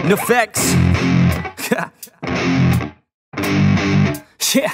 NoFX. Yeah.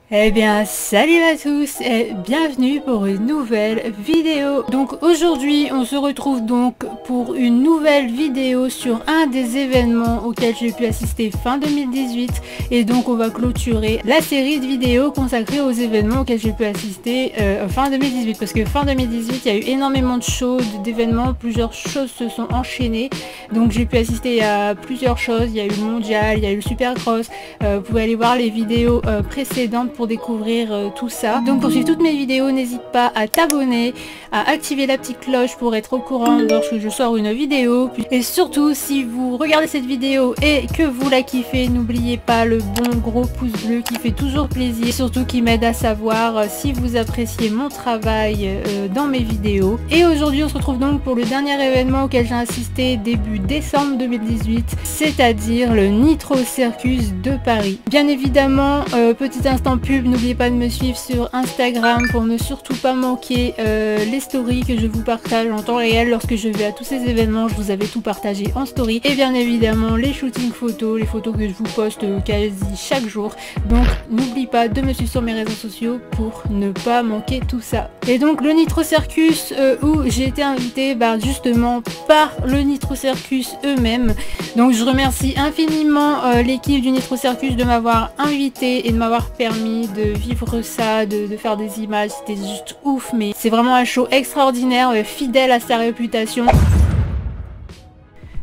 Eh bien, salut à tous et bienvenue pour une nouvelle vidéo. Donc aujourd'hui, on se retrouve donc pour une nouvelle vidéo sur un des événements auxquels j'ai pu assister fin 2018. Et donc on va clôturer la série de vidéos consacrées aux événements auxquels j'ai pu assister fin 2018. Parce que fin 2018, il y a eu énormément de choses, d'événements, plusieurs choses se sont enchaînées. Donc j'ai pu assister à plusieurs choses. Il y a eu le mondial, il y a eu le supercross. Vous pouvez aller voir les vidéos précédentes pour découvrir tout ça. Donc pour suivre toutes mes vidéos, n'hésite pas à t'abonner, à activer la petite cloche pour être au courant lorsque je sors une vidéo. Et surtout, si vous regardez cette vidéo et que vous la kiffez, n'oubliez pas le bon gros pouce bleu qui fait toujours plaisir, surtout qui m'aide à savoir si vous appréciez mon travail dans mes vidéos. Et aujourd'hui, on se retrouve donc pour le dernier événement auquel j'ai assisté début décembre 2018, c'est-à-dire le Nitro Circus de Paris. Bien évidemment, petit instant pub, n'oubliez pas de me suivre sur Instagram pour ne surtout pas manquer les stories que je vous partage en temps réel lorsque je vais à tous ces événements. Je vous avais tout partagé en story, et bien évidemment les shootings photos, les photos que je vous poste quasi chaque jour. Donc n'oublie pas de me suivre sur mes réseaux sociaux pour ne pas manquer tout ça. Et donc le Nitro Circus où j'ai été invitée justement par le Nitro Circus eux-mêmes. Donc je remercie infiniment l'équipe du Nitro Circus de m'avoir invité et de m'avoir permis de vivre ça, de faire des images. C'était juste ouf, mais c'est vraiment un show extraordinaire, fidèle à sa réputation.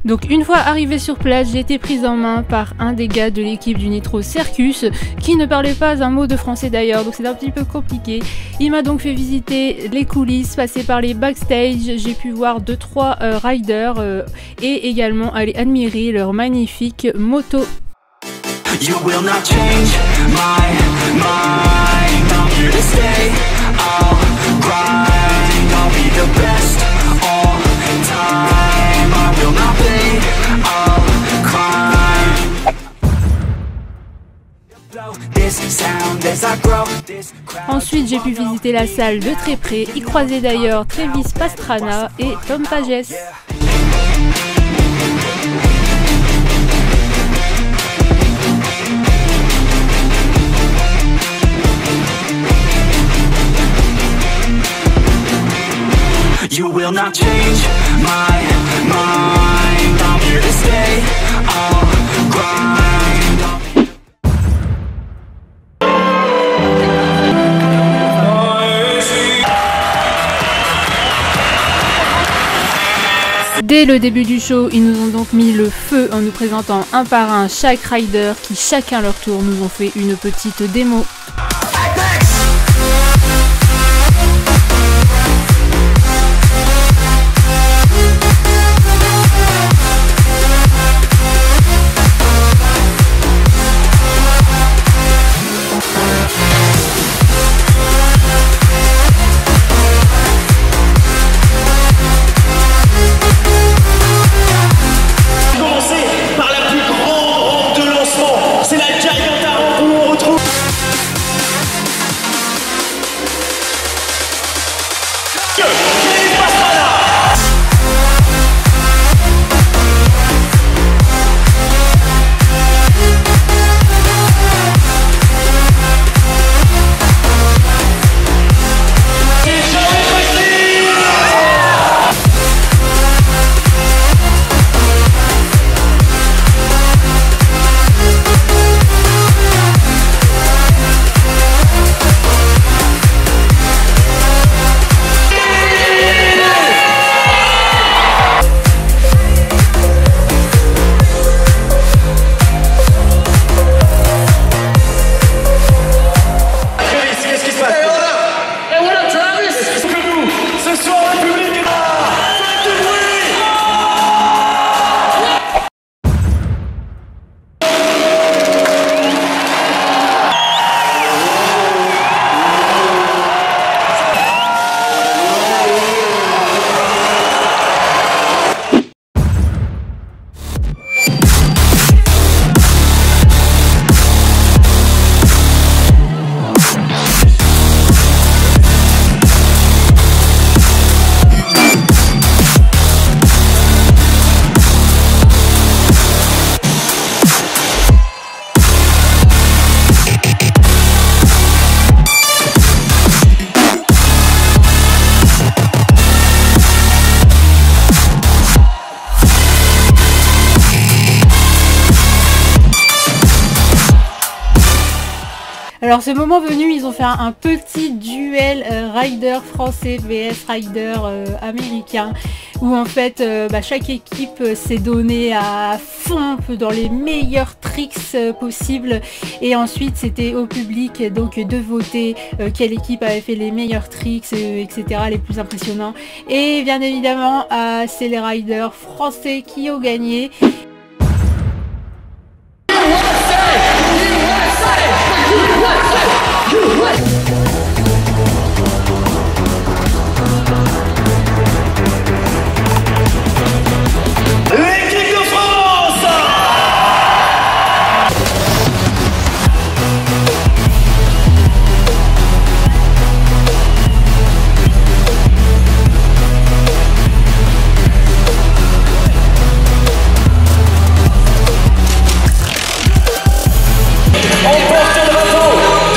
Donc une fois arrivée sur place, j'ai été prise en main par un des gars de l'équipe du Nitro Circus qui ne parlait pas un mot de français d'ailleurs, donc c'est un petit peu compliqué. Il m'a donc fait visiter les coulisses, passer par les backstage, j'ai pu voir 2-3 riders et également aller admirer leur magnifique moto. You will not change my mind. I'm here to stay. I'll grind. I'll be the best all time. I will not play. I'll climb. This sound as I grow. Ensuite, j'ai pu visiter la salle de très près, y croiser d'ailleurs Travis Pastrana et Tom Pages. You will not change my mind. I'm here to stay. I'll grind. Dès le début du show, ils nous ont donc mis le feu en nous présentant un par un chaque rider qui chacun leur tour nous ont fait une petite démo. Alors ce moment venu, ils ont fait un petit duel rider français vs rider américain, où en fait chaque équipe s'est donnée à fond dans les meilleurs tricks possibles, et ensuite c'était au public donc de voter quelle équipe avait fait les meilleurs tricks, etc., les plus impressionnants. Et bien évidemment c'est les riders français qui ont gagné.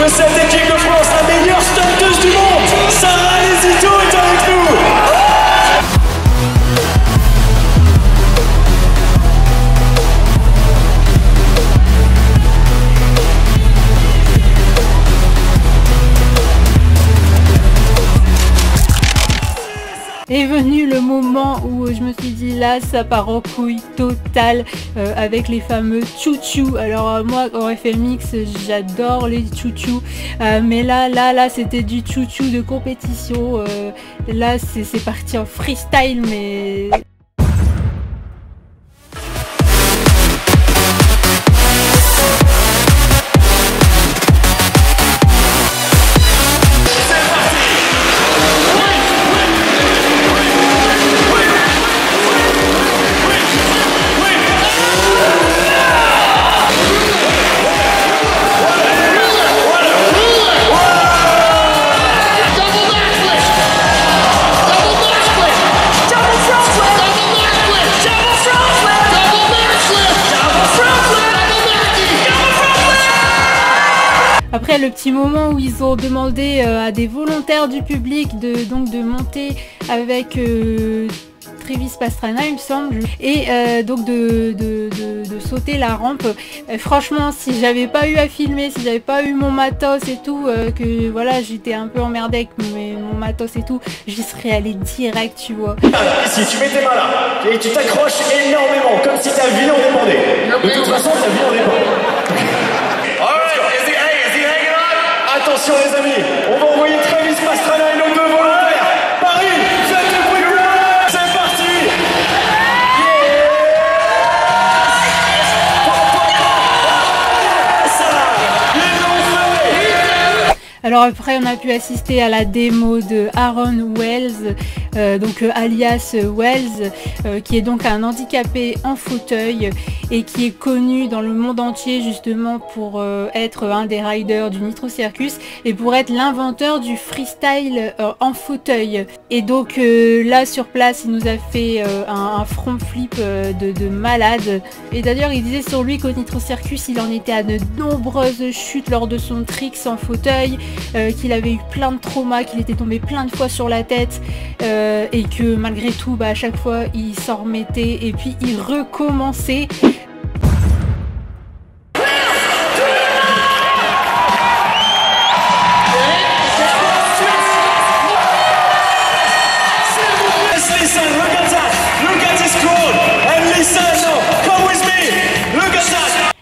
Cette équipe de France, la meilleure stunteuse du monde, Sarah Lesito est avec nous. Est venu le moment où je me suis dit là ça part en couille totale avec les fameux chouchou. Alors moi en FMX j'adore les chouchou, mais là c'était du chouchou de compétition. Là c'est parti en freestyle, mais... Après le petit moment où ils ont demandé à des volontaires du public de monter avec Travis Pastrana il me semble, et donc de sauter la rampe. Franchement si j'avais pas eu à filmer, si j'avais pas eu mon matos et tout, que voilà j'étais un peu emmerdée avec mon matos et tout, j'y serais allée direct, tu vois. Si tu mets tes mains là et tu t'accroches énormément comme si ta vie en dépendait. De toute façon ta vie en dépend. Attention les amis, on va envoyer Travis Pastrana et nos deux volontaires. Paris, faites le bruit, c'est parti. Alors après on a pu assister à la démo de Aaron Wells, donc alias Wells, qui est donc un handicapé en fauteuil et qui est connu dans le monde entier justement pour être un des riders du Nitro Circus et pour être l'inventeur du freestyle en fauteuil. Et donc là sur place il nous a fait un front flip de malade, et d'ailleurs il disait sur lui qu'au Nitro Circus il en était à de nombreuses chutes lors de son tricks en fauteuil, qu'il avait eu plein de traumas, qu'il était tombé plein de fois sur la tête, et que malgré tout à chaque fois il s'en remettait et puis il recommençait.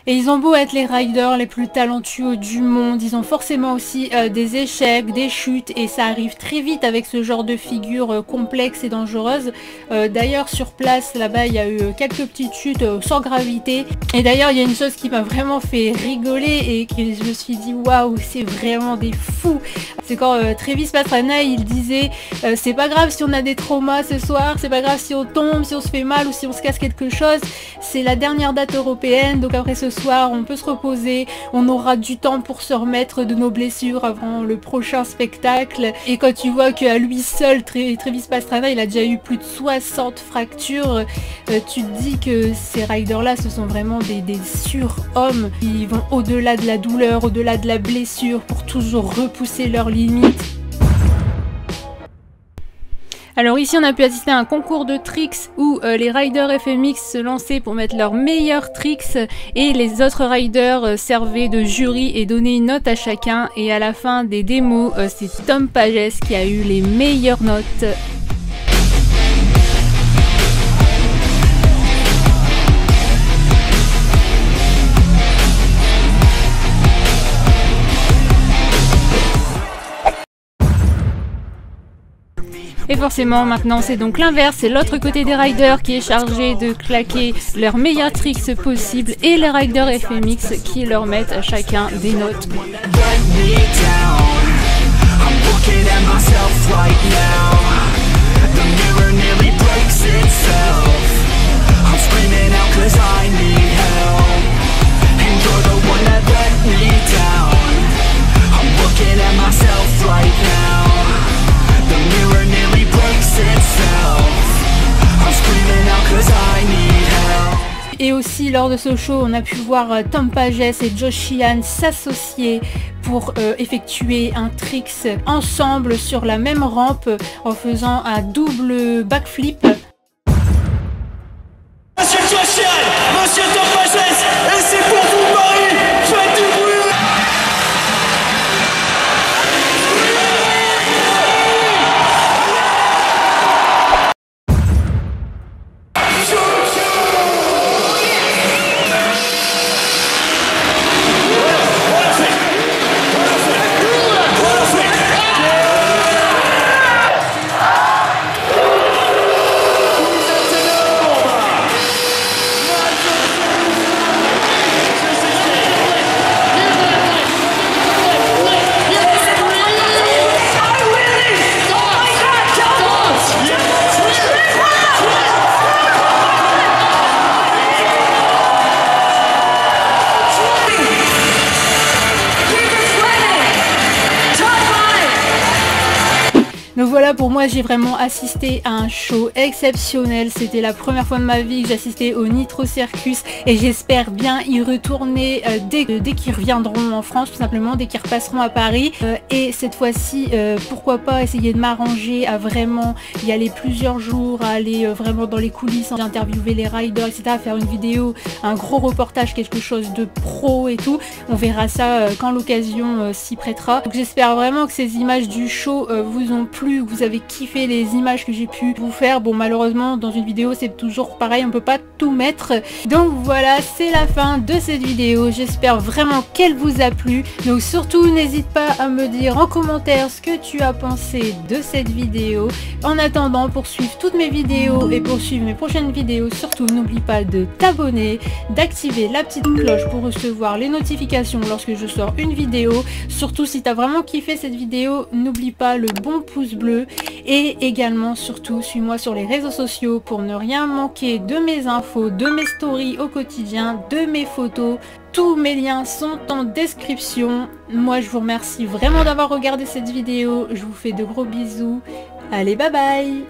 Et ils ont beau être les riders les plus talentueux du monde, ils ont forcément aussi des échecs, des chutes, et ça arrive très vite avec ce genre de figure complexe et dangereuse. D'ailleurs sur place là-bas il y a eu quelques petites chutes sans gravité, et d'ailleurs il y a une chose qui m'a vraiment fait rigoler et que je me suis dit waouh, c'est vraiment des fous. C'est quand Travis Pastrana il disait c'est pas grave si on a des traumas ce soir, c'est pas grave si on tombe, si on se fait mal ou si on se casse quelque chose, c'est la dernière date européenne, donc après ce soir on peut se reposer, on aura du temps pour se remettre de nos blessures avant le prochain spectacle. Et quand tu vois qu'à lui seul Travis Pastrana il a déjà eu plus de 60 fractures, tu te dis que ces riders là ce sont vraiment des surhommes. Ils vont au-delà de la douleur, au-delà de la blessure pour toujours repousser leurs limites. Alors ici on a pu assister à un concours de tricks où les riders FMX se lançaient pour mettre leurs meilleurs tricks et les autres riders servaient de jury et donnaient une note à chacun, et à la fin des démos c'est Tom Pages qui a eu les meilleures notes. Et forcément maintenant c'est donc l'inverse, c'est l'autre côté des riders qui est chargé de claquer leurs meilleurs tricks possibles et les riders FMX qui leur mettent à chacun des notes. Et aussi lors de ce show on a pu voir Tom Pages et Josh Sheehan s'associer pour effectuer un tricks ensemble sur la même rampe en faisant un double backflip. Monsieur Josh Sheehan, monsieur Tom Pages, et c'est pour vous Paris, faites du bruit. Donc voilà, pour moi j'ai vraiment assisté à un show exceptionnel. C'était la première fois de ma vie que j'assistais au Nitro Circus et j'espère bien y retourner dès qu'ils reviendront en France, tout simplement, dès qu'ils repasseront à Paris. Et cette fois-ci, pourquoi pas essayer de m'arranger à vraiment y aller plusieurs jours, à aller vraiment dans les coulisses, interviewer les riders, etc. Faire une vidéo, un gros reportage, quelque chose de pro et tout. On verra ça quand l'occasion s'y prêtera. Donc j'espère vraiment que ces images du show vous ont plu, que vous avez kiffé les images que j'ai pu vous faire. Bon, malheureusement dans une vidéo c'est toujours pareil, on peut pas tout mettre. Donc voilà, c'est la fin de cette vidéo. J'espère vraiment qu'elle vous a plu. Donc surtout n'hésite pas à me dire en commentaire ce que tu as pensé de cette vidéo. En attendant, pour suivre toutes mes vidéos et pour suivre mes prochaines vidéos, surtout n'oublie pas de t'abonner, d'activer la petite cloche pour recevoir les notifications lorsque je sors une vidéo. Surtout si tu as vraiment kiffé cette vidéo, n'oublie pas le bon pouce bleu, et également surtout suis-moi sur les réseaux sociaux pour ne rien manquer de mes infos, de mes stories au quotidien, de mes photos. Tous mes liens sont en description. Moi je vous remercie vraiment d'avoir regardé cette vidéo, je vous fais de gros bisous, allez bye bye.